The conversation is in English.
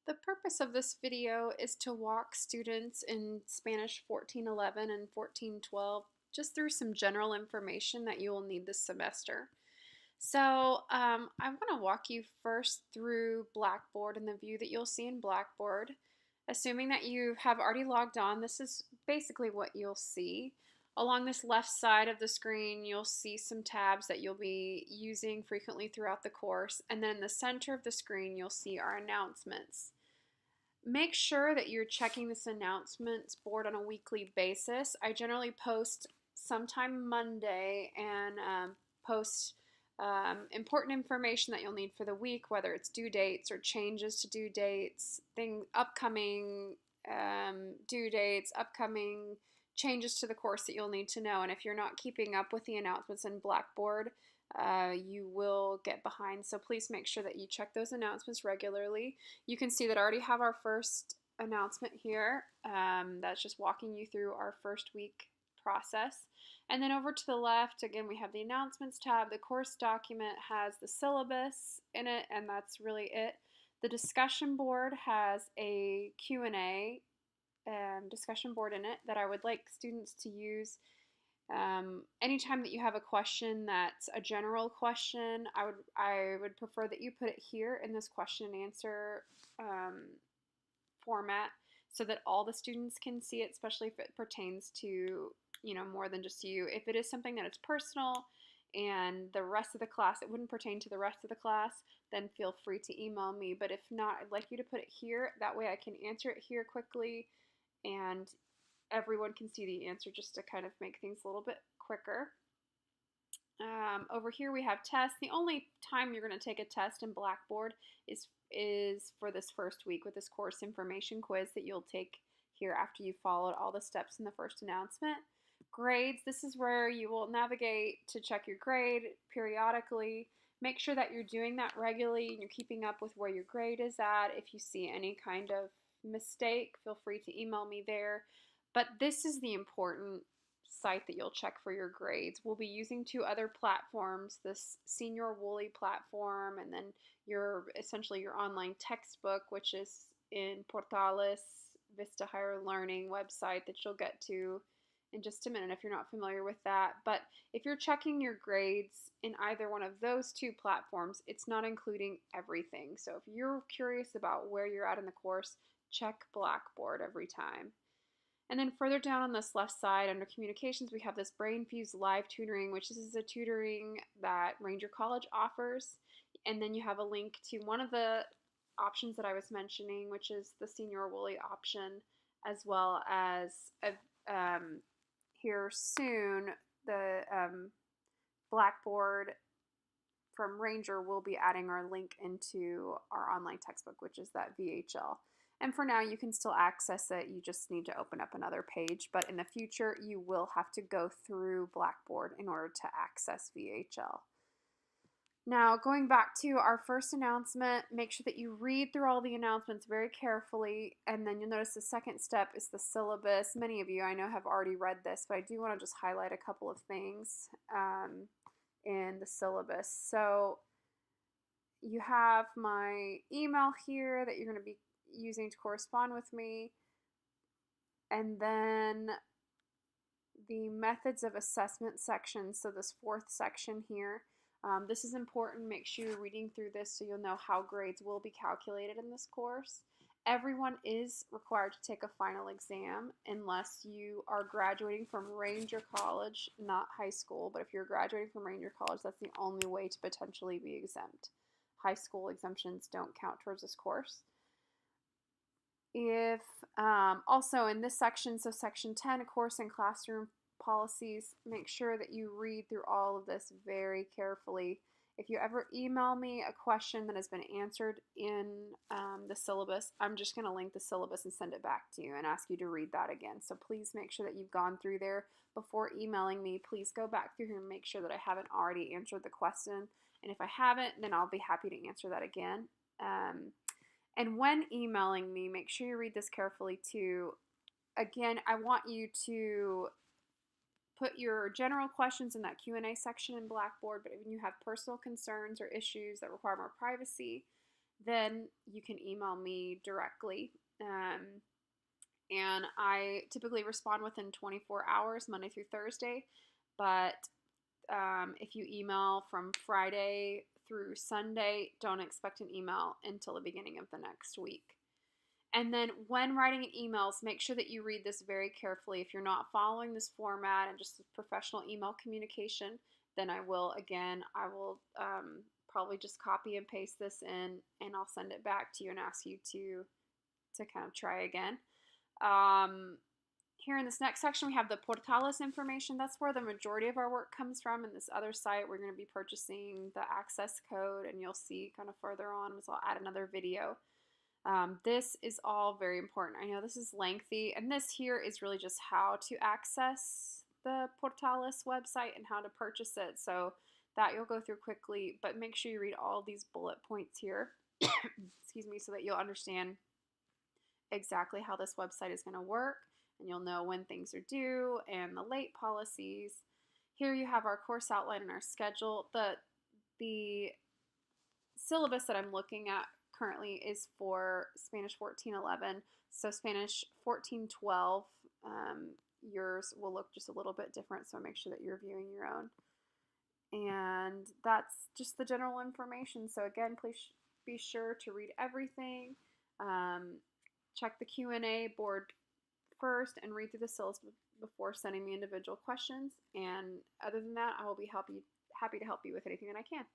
The purpose of this video is to walk students in Spanish 1411 and 1412 just through some general information that you will need this semester. I want to walk you first through Blackboard and the view that you'll see in Blackboard. Assuming that you have already logged on, this is basically what you'll see. Along this left side of the screen, you'll see some tabs that you'll be using frequently throughout the course. And then in the center of the screen, you'll see our announcements. Make sure that you're checking this announcements board on a weekly basis. I generally post sometime Monday and post important information that you'll need for the week, whether it's due dates or changes to due dates, upcoming due dates, upcoming changes to the course that you'll need to know. And if you're not keeping up with the announcements in Blackboard, you will get behind. So please make sure that you check those announcements regularly. You can see that I already have our first announcement here. That's just walking you through our first week process. And then over to the left, again, we have the announcements tab. The course document has the syllabus in it, and that's really it. The discussion board has a Q&A discussion board in it that I would like students to use anytime that you have a question that's a general question. I would prefer that you put it here in this question and answer format so that all the students can see it, especially if it pertains to more than just you. If it is something that is personal and the rest of the class, it wouldn't pertain to the rest of the class, then feel free to email me. But if not, I'd like you to put it here. That way I can answer it here quickly and everyone can see the answer, just to kind of make things a little bit quicker. Over here we have tests. The only time you're going to take a test in Blackboard is for this first week with this course information quiz that you'll take here after you followed all the steps in the first announcement. Grades, this is where you will navigate to check your grade periodically. Make sure that you're doing that regularly and you're keeping up with where your grade is at. If you see any kind of mistake, feel free to email me there. But this is the important site that you'll check for your grades. We'll be using two other platforms, this Senior Woolley platform, and then essentially your online textbook, which is in Portales Vista Higher Learning website that you'll get to in just a minute if you're not familiar with that. But if you're checking your grades in either one of those two platforms, it's not including everything. So if you're curious about where you're at in the course, check Blackboard every time. And then further down on this left side under communications, we have this BrainFuse live tutoring, which is a tutoring that Ranger College offers. And then you have a link to one of the options that I was mentioning, which is the Senior Woolley option, as well as here soon, the Blackboard from Ranger will be adding our link into our online textbook, which is that VHL. And for now, you can still access it. You just need to open up another page. But in the future, you will have to go through Blackboard in order to access VHL. Now, going back to our first announcement, make sure that you read through all the announcements very carefully. And then you'll notice the second step is the syllabus. Many of you, I know, have already read this, but I do want to just highlight a couple of things in the syllabus. So you have my email here that you're going to be using to correspond with me, and then the methods of assessment section, so this fourth section here. This is important. Make sure you're reading through this so you'll know how grades will be calculated in this course. Everyone is required to take a final exam unless you are graduating from Ranger College, not high school, but if you're graduating from Ranger College, that's the only way to potentially be exempt. High school exemptions don't count towards this course. If also in this section, so section 10, course and classroom policies, make sure that you read through all of this very carefully. If you ever email me a question that has been answered in the syllabus, I'm just going to link the syllabus and send it back to you and ask you to read that again. So please make sure that you've gone through there before emailing me. Please go back through here and make sure that I haven't already answered the question. And if I haven't, then I'll be happy to answer that again. And when emailing me, make sure you read this carefully too. Again, I want you to put your general questions in that Q&A section in Blackboard, but when you have personal concerns or issues that require more privacy, then you can email me directly. And I typically respond within 24 hours, Monday through Thursday. But if you email from Friday through Sunday, don't expect an email until the beginning of the next week. And then when writing emails, make sure that you read this very carefully. If you're not following this format and just professional email communication, then I will probably just copy and paste this in, and I'll send it back to you and ask you to kind of try again. Here in this next section, we have the Portales information. That's where the majority of our work comes from. In this other site, we're going to be purchasing the access code, and you'll see kind of further on, so I'll add another video. This is all very important. I know this is lengthy, and this here is really just how to access the Portales website and how to purchase it. So that you'll go through quickly, but make sure you read all these bullet points here, excuse me, so that you'll understand exactly how this website is going to work, and you'll know when things are due and the late policies. Here you have our course outline and our schedule. The syllabus that I'm looking at currently is for Spanish 1411. So Spanish 1412, yours will look just a little bit different, so make sure that you're viewing your own. And that's just the general information. So again, please be sure to read everything. Check the Q&A board first and read through the syllabus before sending me individual questions. And other than that, I will be happy to help you with anything that I can.